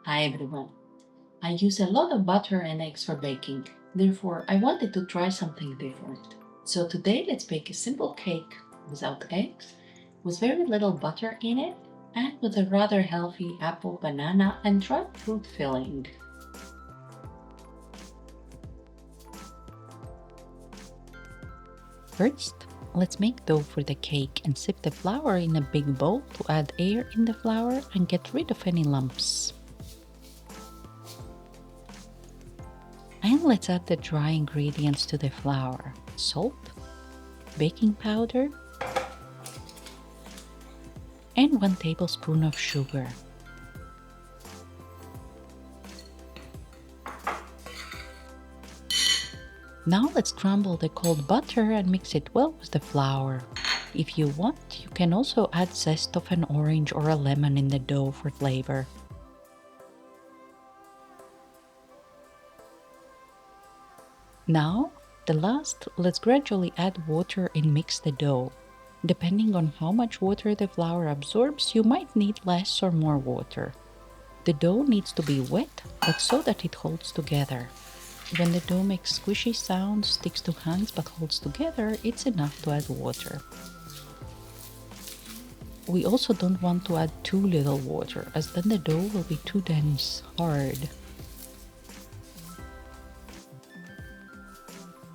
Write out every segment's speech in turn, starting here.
Hi everyone. I use a lot of butter and eggs for baking. Therefore, I wanted to try something different. So today let's bake a simple cake without eggs, with very little butter in it, and with a rather healthy apple, banana, and dried fruit filling. First, let's make dough for the cake and sift the flour in a big bowl to add air in the flour and get rid of any lumps. And let's add the dry ingredients to the flour: salt, baking powder, and 1 tablespoon of sugar. Now let's crumble the cold butter and mix it well with the flour. If you want, you can also add zest of an orange or a lemon in the dough for flavor. Now, let's gradually add water and mix the dough. Depending on how much water the flour absorbs, you might need less or more water. The dough needs to be wet, but so that it holds together. When the dough makes squishy sounds, sticks to hands but holds together, it's enough to add water. We also don't want to add too little water, as then the dough will be too dense, hard.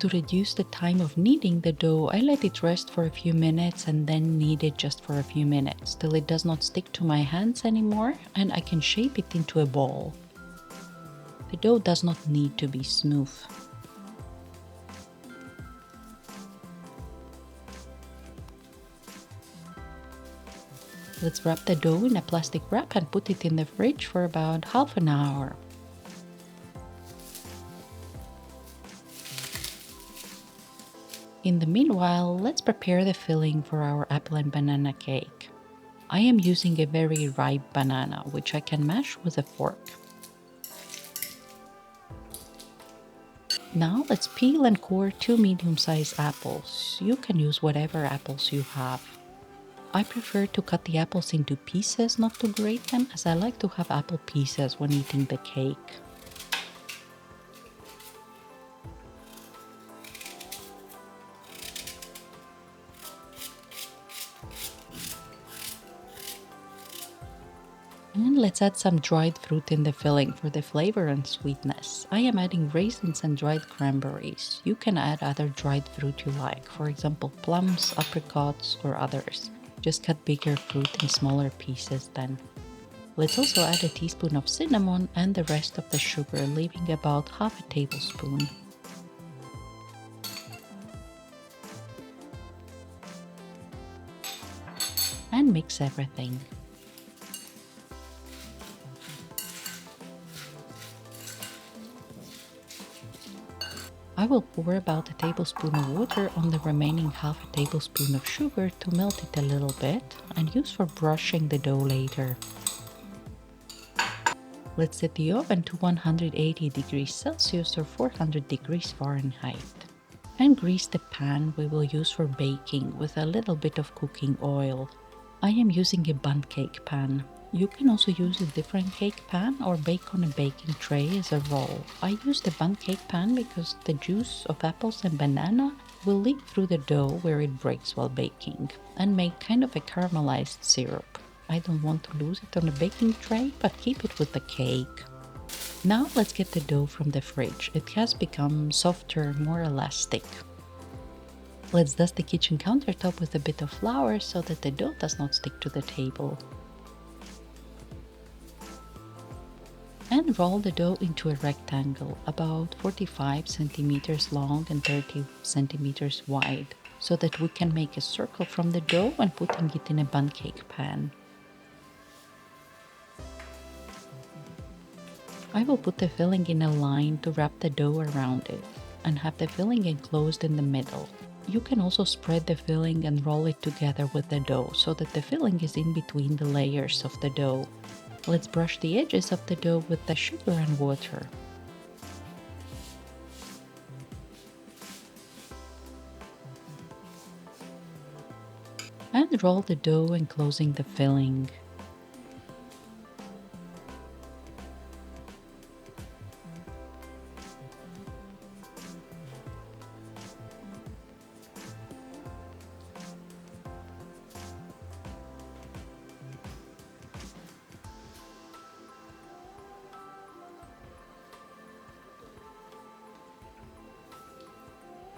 To reduce the time of kneading the dough, I let it rest for a few minutes and then knead it just for a few minutes, till it does not stick to my hands anymore and I can shape it into a ball. The dough does not need to be smooth. Let's wrap the dough in a plastic wrap and put it in the fridge for about half an hour. In the meanwhile, let's prepare the filling for our apple and banana cake. I am using a very ripe banana, which I can mash with a fork. Now let's peel and core 2 medium-sized apples. You can use whatever apples you have. I prefer to cut the apples into pieces, not to grate them, as I like to have apple pieces when eating the cake. And let's add some dried fruit in the filling for the flavor and sweetness. I am adding raisins and dried cranberries. You can add other dried fruit you like, for example plums, apricots, or others. Just cut bigger fruit in smaller pieces then. Let's also add a teaspoon of cinnamon and the rest of the sugar, leaving about half a tablespoon. And mix everything. I will pour about a tablespoon of water on the remaining half a tablespoon of sugar to melt it a little bit and use for brushing the dough later. Let's set the oven to 180 degrees Celsius or 400 degrees Fahrenheit. And grease the pan we will use for baking with a little bit of cooking oil. I am using a bundt cake pan. You can also use a different cake pan or bake on a baking tray as a roll. I use the bundt cake pan because the juice of apples and banana will leak through the dough where it breaks while baking and make kind of a caramelized syrup. I don't want to lose it on a baking tray, but keep it with the cake. Now let's get the dough from the fridge. It has become softer, more elastic. Let's dust the kitchen countertop with a bit of flour so that the dough does not stick to the table. And roll the dough into a rectangle, about 45 centimeters long and 30 centimeters wide, so that we can make a circle from the dough when putting it in a bundt cake pan. I will put the filling in a line to wrap the dough around it and have the filling enclosed in the middle. You can also spread the filling and roll it together with the dough so that the filling is in between the layers of the dough. Let's brush the edges of the dough with the sugar and water. And roll the dough enclosing the filling.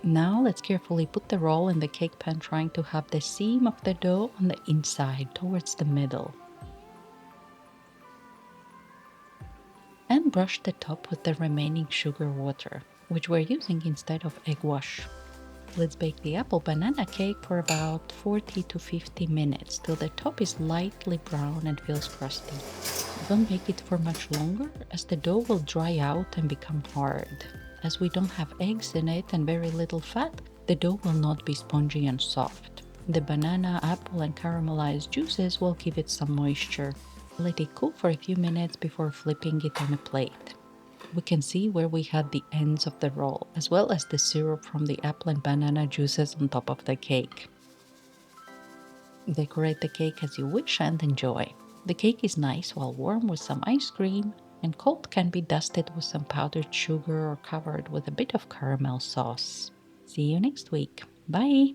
Now let's carefully put the roll in the cake pan, trying to have the seam of the dough on the inside towards the middle. And brush the top with the remaining sugar water, which we're using instead of egg wash. Let's bake the apple banana cake for about 40 to 50 minutes till the top is lightly brown and feels crusty. Don't bake it for much longer, as the dough will dry out and become hard. As we don't have eggs in it and very little fat, the dough will not be spongy and soft. The banana, apple, and caramelized juices will give it some moisture. Let it cool for a few minutes before flipping it on a plate. We can see where we had the ends of the roll, as well as the syrup from the apple and banana juices on top of the cake. Decorate the cake as you wish and enjoy. The cake is nice while warm with some ice cream, and cold can be dusted with some powdered sugar or covered with a bit of caramel sauce. See you next week. Bye!